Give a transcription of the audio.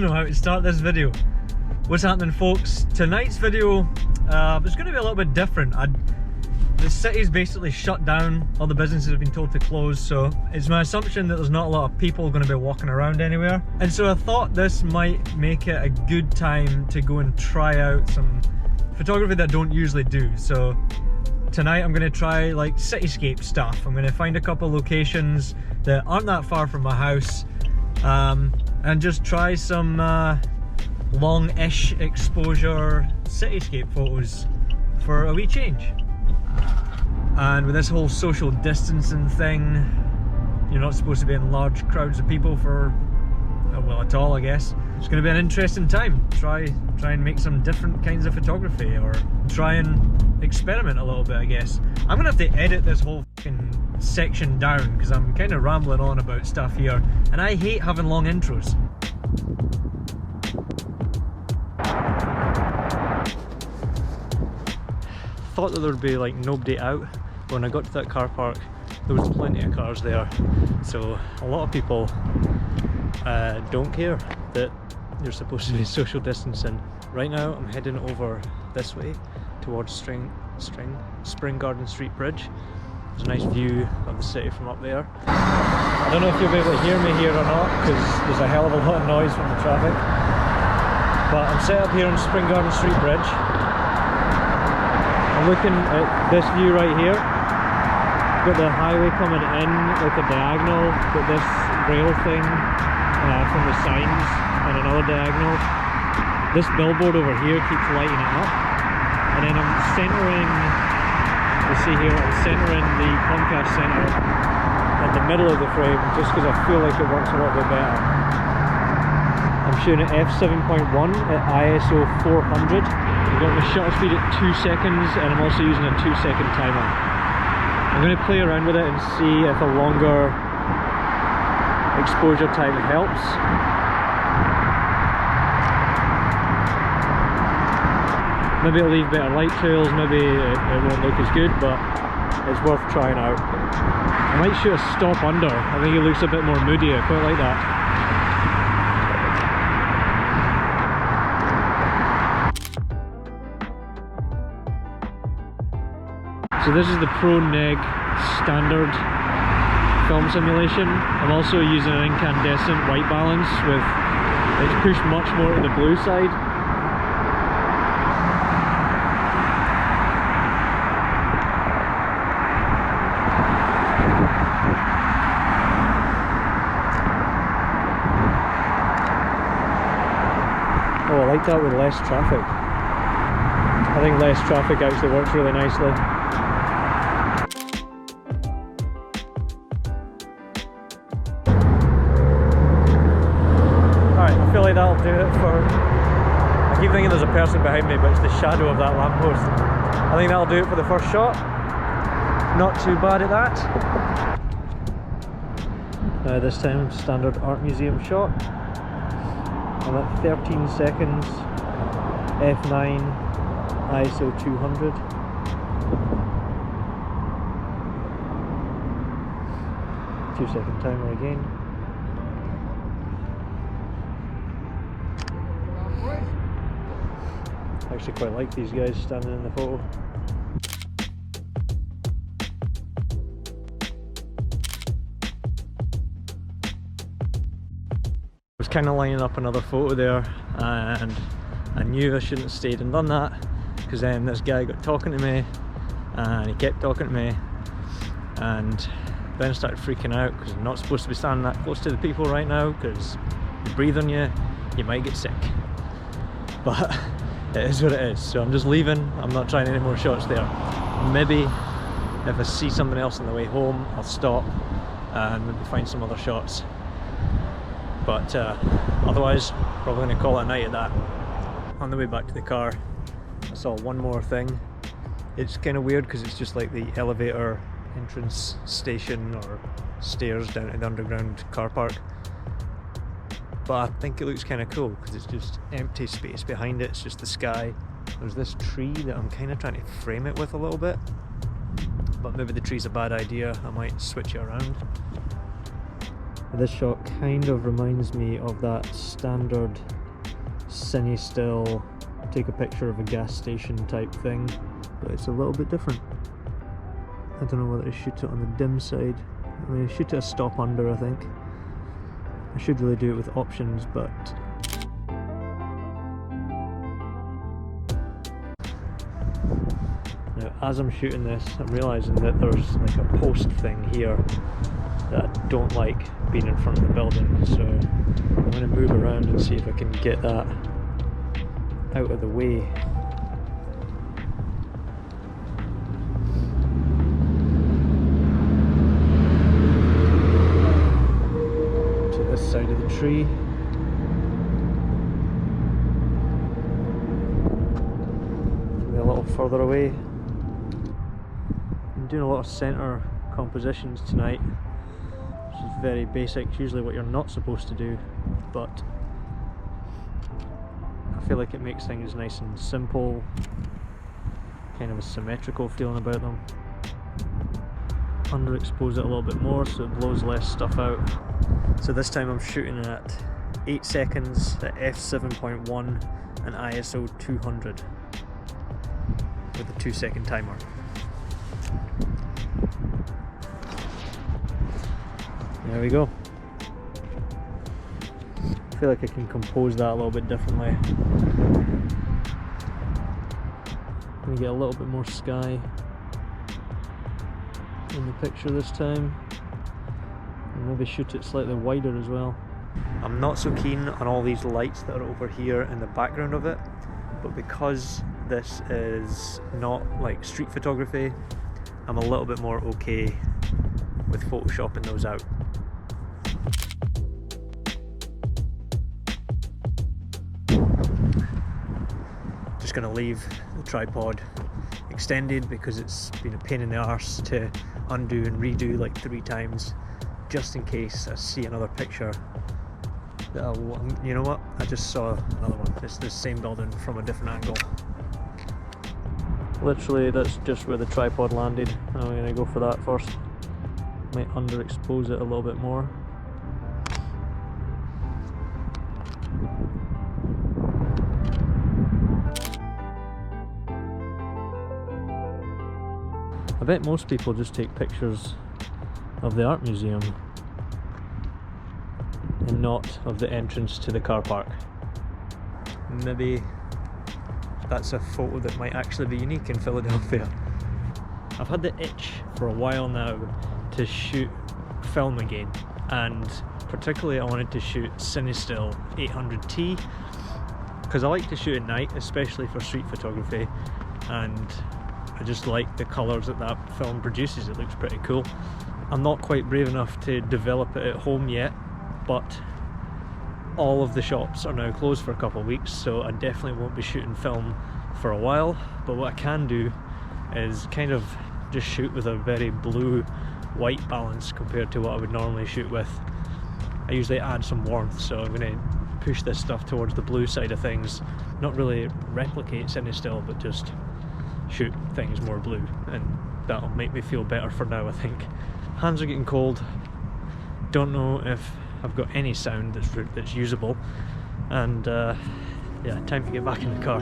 don't know how to start this video. What's happening, folks? Tonight's video is going to be a little bit different. The city's basically shut down, all the businesses have been told to close, so it's my assumption that there's not a lot of people going to be walking around anywhere. And so I thought this might make it a good time to go and try out some photography that I don't usually do. So tonight I'm going to try like cityscape stuff. I'm going to find a couple locations that aren't that far from my house and just try some long-ish exposure cityscape photos for a wee change. And with this whole social distancing thing, you're not supposed to be in large crowds of people for, well, at all, I guess. It's going to be an interesting time. Try and make some different kinds of photography, or try and experiment a little bit, I guess. I'm going to have to edit this whole fucking section down because I'm kind of rambling on about stuff here, and I hate having long intros. Thought that there would be like nobody out, but when I got to that car park there was plenty of cars there, so a lot of people don't care that you're supposed to be social distancing. Right now I'm heading over this way towards Spring Garden Street Bridge. There's a nice view of the city from up there. I don't know if you'll be able to hear me here or not because there's a hell of a lot of noise from the traffic, but I'm set up here on Spring Garden Street Bridge. I'm looking at this view right here. Got the highway coming in like a diagonal, got this rail thing from the signs and another diagonal. This billboard over here keeps lighting it up, and then I'm centering, you see here, I'm centering the Comcast Centre in the middle of the frame just because I feel like it works a little bit better. I'm shooting at f7.1 at ISO 400. I've got my shutter speed at 2 seconds, and I'm also using a 2-second timer. I'm going to play around with it and see if a longer exposure time helps. Maybe it'll leave better light trails, maybe it won't look as good, but it's worth trying out. I might shoot a stop under. I think it looks a bit more moody. I quite like that. So this is the Pro Neg standard film simulation. I'm also using an incandescent white balance with, it's pushed much more to the blue side. Oh, I like that with less traffic. I think less traffic actually works really nicely. I feel like that'll do it for... I keep thinking there's a person behind me, but it's the shadow of that lamppost. I think that'll do it for the first shot. Not too bad at that. This time, standard art museum shot. I'm at 13 seconds, f9, ISO 200. Two-second timer again. I actually quite like these guys standing in the photo. I was kind of lining up another photo there, and I knew I shouldn't have stayed and done that, because then this guy got talking to me and he kept talking to me, and then I started freaking out because I'm not supposed to be standing that close to the people right now, because if you breathe on you, you might get sick. But it is what it is, so I'm just leaving. I'm not trying any more shots there. Maybe if I see something else on the way home, I'll stop and maybe find some other shots. But otherwise, probably going to call it a night at that. On the way back to the car, I saw one more thing. It's kind of weird because it's just like the elevator entrance station or stairs down to the underground car park. But I think it looks kind of cool because it's just empty space behind it. It's just the sky. There's this tree that I'm kind of trying to frame it with a little bit, but maybe the tree's a bad idea. I might switch it around. This shot kind of reminds me of that standard cine still take a picture of a gas station type thing, but it's a little bit different. I don't know whether to shoot it on the dim side. I mean, shoot it a stop under, I think. I should really do it with options, but now as I'm shooting this, I'm realising that there's like a post thing here that I don't like being in front of the building, so I'm going to move around and see if I can get that out of the way. To this side of the tree. Maybe a little further away. I'm doing a lot of centre compositions tonight, which is very basic. It's usually what you're not supposed to do, but I feel like it makes things nice and simple, kind of a symmetrical feeling about them. Underexpose it a little bit more so it blows less stuff out. So this time I'm shooting at 8 seconds at f7.1 and ISO 200 with a 2-second timer. There we go. I feel like I can compose that a little bit differently. I'm going to get a little bit more sky in the picture this time, and maybe shoot it slightly wider as well. I'm not so keen on all these lights that are over here in the background of it, but because this is not like street photography, I'm a little bit more okay with photoshopping those out. Just going to leave the tripod extended because it's been a pain in the arse to undo and redo like 3 times, just in case I see another picture that you know what, I just saw another one. It's the same building from a different angle. Literally that's just where the tripod landed. I'm going to go for that first. Might underexpose it a little bit more. I bet most people just take pictures of the art museum and not of the entrance to the car park. Maybe that's a photo that might actually be unique in Philadelphia. I've had the itch for a while now to shoot film again, and particularly I wanted to shoot Cinestill 800T because I like to shoot at night, especially for street photography, and I just like the colours that that film produces. It looks pretty cool. I'm not quite brave enough to develop it at home yet, but all of the shops are now closed for a couple of weeks, so I definitely won't be shooting film for a while. But what I can do is kind of just shoot with a very blue-white balance compared to what I would normally shoot with. I usually add some warmth, so I'm going to push this stuff towards the blue side of things. Not really replicate Cinestill, but just shoot things more blue, and that'll make me feel better for now, I think. Hands are getting cold. Don't know if I've got any sound that's usable, and yeah, time to get back in the car.